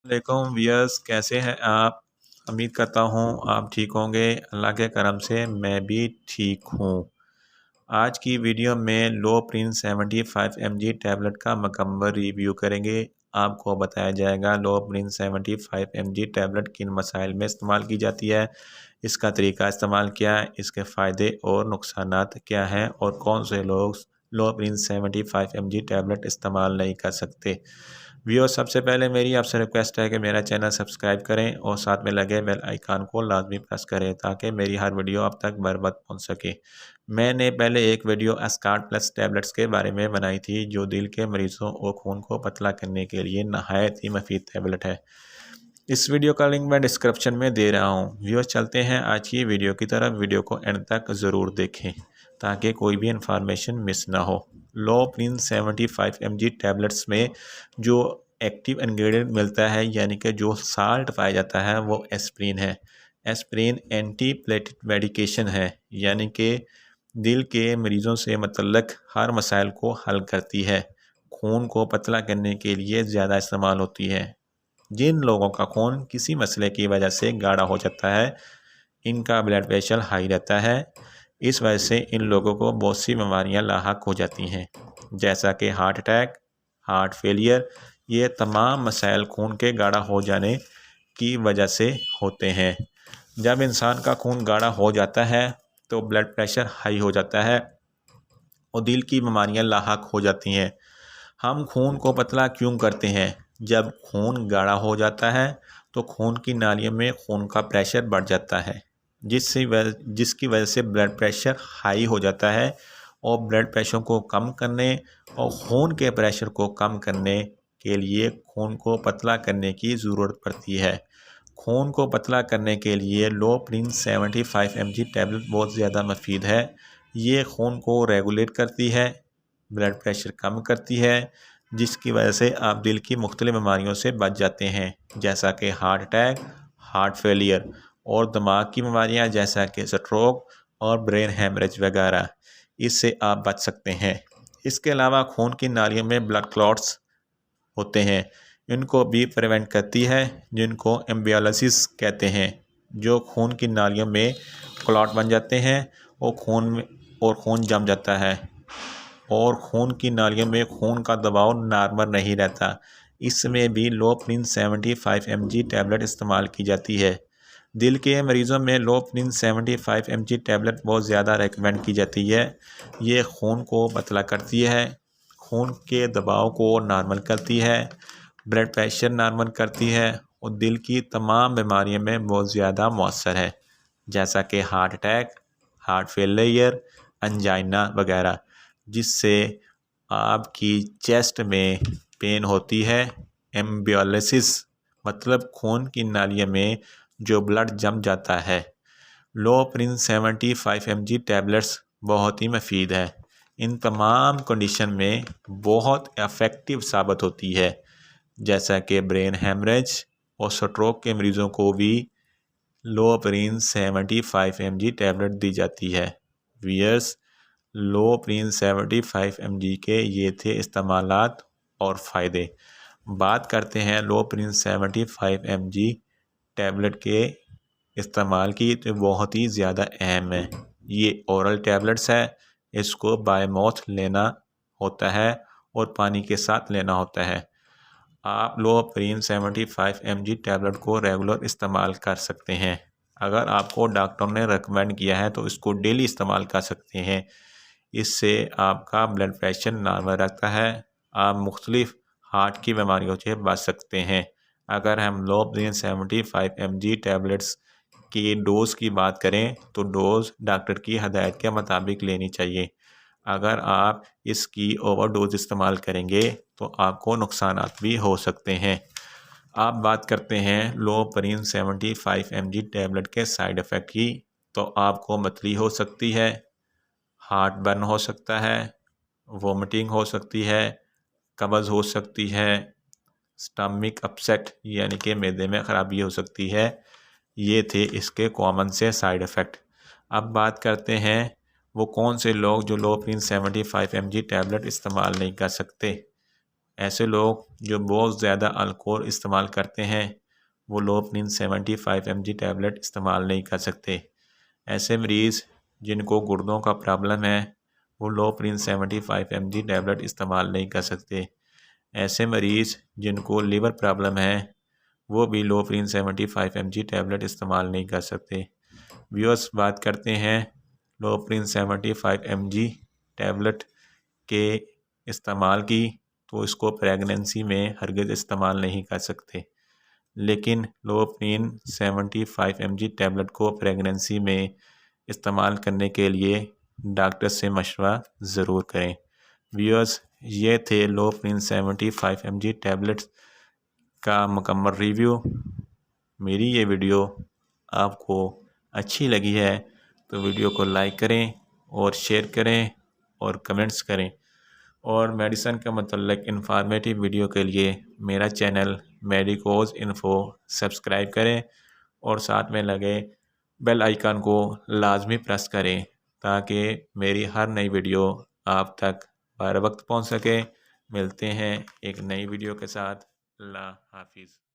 वालेकुम व्यूअर्स, कैसे हैं आप। उम्मीद करता हूँ आप ठीक होंगे। अल्लाह के करम से मैं भी ठीक हूँ। आज की वीडियो में लोप्रिन 75 mg टैबलेट का मुकम्मल रिव्यू करेंगे। आपको बताया जाएगा लोप्रिन 75 mg टैबलेट किन मसाइल में इस्तेमाल की जाती है, इसका तरीका इस्तेमाल क्या है, इसके फ़ायदे और नुकसानात क्या हैं और कौन से लोग लोप्रिन 75 mg टैबलेट इस्तेमाल नहीं कर सकते। व्यूअर्स, सबसे पहले मेरी आपसे रिक्वेस्ट है कि मेरा चैनल सब्सक्राइब करें और साथ में लगे बेल आइकन को लाजमी प्रेस करें ताकि मेरी हर वीडियो आप तक बर वक्त पहुँच सके। मैंने पहले एक वीडियो एस्कार्ट प्लस टैबलेट्स के बारे में बनाई थी जो दिल के मरीज़ों और खून को पतला करने के लिए नहायत ही मुफीद टैबलेट है। इस वीडियो का लिंक मैं डिस्क्रिप्शन में दे रहा हूँ। व्यूअर्स, चलते हैं आज की वीडियो की तरफ। वीडियो को एंड तक ज़रूर देखें ताकि कोई भी इंफॉर्मेशन मिस ना हो। लोप्रिन 75 mg टैबलेट्स में जो एक्टिव इंग्रेडिएंट मिलता है यानी कि जो साल्ट पाया जाता है वो एस्प्रिन है। एस्प्रिन एंटी प्लेटलेट मेडिकेशन है यानी कि दिल के मरीज़ों से मुतल्लक हर मसाइल को हल करती है। खून को पतला करने के लिए ज़्यादा इस्तेमाल होती है। जिन लोगों का खून किसी मसले की वजह से गाढ़ा हो जाता है, इनका ब्लड प्रेशर हाई रहता है। इस वजह से इन लोगों को बहुत सी बीमारियां लाहक हो जाती हैं, जैसा कि हार्ट अटैक, हार्ट फेलियर। ये तमाम मसाइल खून के गाढ़ा हो जाने की वजह से होते हैं। जब इंसान का खून गाढ़ा हो जाता है तो ब्लड प्रेशर हाई हो जाता है और दिल की बीमारियां लाहक हो जाती हैं। हम खून को पतला क्यों करते हैं? जब खून गाढ़ा हो जाता है तो खून की नालियों में खून का प्रेशर बढ़ जाता है, जिसकी वजह से ब्लड प्रेशर हाई हो जाता है और ब्लड प्रेशर को कम करने और खून के प्रेशर को कम करने के लिए खून को पतला करने की ज़रूरत पड़ती है। खून को पतला करने के लिए लोप्रिन 75 mg टैबलेट बहुत ज़्यादा मुफीद है। ये खून को रेगुलेट करती है, ब्लड प्रेशर कम करती है, जिसकी वजह से आप दिल की मुख्तलिफ बीमारियों से बच जाते हैं, जैसा कि हार्ट अटैक, हार्ट फेलियर और दिमाग की बीमारियां जैसा कि स्ट्रोक और ब्रेन हेमरेज वगैरह। इससे आप बच सकते हैं। इसके अलावा खून की नालियों में ब्लड क्लॉट्स होते हैं, इनको भी प्रिवेंट करती है, जिनको एम्बियोलिसिस कहते हैं। जो खून की नालियों में क्लॉट बन जाते हैं और खून जम जाता है और खून की नालियों में खून का दबाव नॉर्मल नहीं रहता। इसमें भी लोप्रिन 75 mg टैबलेट इस्तेमाल की जाती है। दिल के मरीज़ों में लोप्रिन 75 mg टैबलेट बहुत ज़्यादा रेकमेंड की जाती है। ये खून को पतला करती है, खून के दबाव को नॉर्मल करती है, ब्लड प्रेशर नॉर्मल करती है और दिल की तमाम बीमारियों में बहुत ज़्यादा मौसर है, जैसा कि heart attack, heart failure, angina वगैरह, जिससे आपकी चेस्ट में पेन होती है। एम्बियोलिसिस मतलब खून की नालियों में जो ब्लड जम जाता है। लोप्रिन 75 mg टैबलेट्स बहुत ही मुफीद है। इन तमाम कंडीशन में बहुत इफ़ेक्टिव साबित होती है, जैसा कि ब्रेन हेमरेज और स्ट्रोक के मरीज़ों को भी लोप्रिन 75 mg टैबलेट दी जाती है। वियर्स, लोप्रिन 75 mg के ये थे इस्तेमालात और फ़ायदे। बात करते हैं लोप्रिन 75 mg टैबलेट के इस्तेमाल की, तो बहुत ही ज़्यादा अहम है। ये ओरल टैबलेट्स है, इसको बाय माउथ लेना होता है और पानी के साथ लेना होता है। आप लोप्रिन 75 mg टैबलेट को रेगुलर इस्तेमाल कर सकते हैं। अगर आपको डॉक्टर ने रेकमेंड किया है तो इसको डेली इस्तेमाल कर सकते हैं। इससे आपका ब्लड प्रेशर नॉर्मल रहता है, आप मुख्तलिफ हार्ट की बीमारियों से बच सकते हैं। अगर हम लोप्रिन 75 mg टैबलेट्स की डोज़ की बात करें तो डोज़ डॉक्टर की हदायत के मुताबिक लेनी चाहिए। अगर आप इसकी ओवरडोज इस्तेमाल करेंगे तो आपको नुकसानात भी हो सकते हैं। आप बात करते हैं लोप्रिन 75 mg टैबलेट के साइड इफ़ेक्ट की, तो आपको मतली हो सकती है, हार्ट बर्न हो सकता है, वोमिटिंग हो सकती है, कब्ज़ हो सकती है, स्टमक अपसेट यानी कि मैदे में ख़राबी हो सकती है। ये थे इसके कॉमन से साइड इफ़ेक्ट। अब बात करते हैं वो कौन से लोग जो लोप्रिन 75 mg टैबलेट इस्तेमाल नहीं कर सकते। ایسے لوگ جو بہت زیادہ الکوہل استعمال کرتے ہیں وہ لوپرین 75 mg ٹیبلٹ استعمال نہیں کر سکتے۔ ایسے مریض جن کو گردوں کا پرابلم ہے وہ لوپرین 75 mg ٹیبلٹ استعمال نہیں کر سکتے۔ ایسے مریض جن کو لیور پرابلم ہے وہ بھی لوپرین 75 mg ٹیبلٹ استعمال نہیں کر سکتے۔ ویورز، بات کرتے ہیں لوپرین 75 mg ٹیبلٹ کے استعمال کی، تو اس کو پریگننسی میں ہرگز استعمال نہیں کر سکتے، لیکن لوپرین 75 mg ٹیبلٹ کو پریگننسی میں استعمال کرنے کے لیے ڈاکٹر سے مشورہ ضرور کریں۔ ویورز، یہ تھے لوپرین 75 mg ٹیبلٹ کا مکمل ریویو۔ میری یہ ویڈیو آپ کو اچھی لگی ہے تو ویڈیو کو لائک کریں اور شیئر کریں اور کمنٹس کریں، اور میڈیسن کے متعلق انفارمیٹیو ویڈیو کے لیے میرا چینل میڈیکوز انفو سبسکرائب کریں اور ساتھ میں لگے بیل آئیکن کو لازمی پریس کریں تاکہ میری ہر نئی ویڈیو آپ تک بر وقت پہنچ سکے۔ ملتے ہیں ایک نئی ویڈیو کے ساتھ۔ اللہ حافظ۔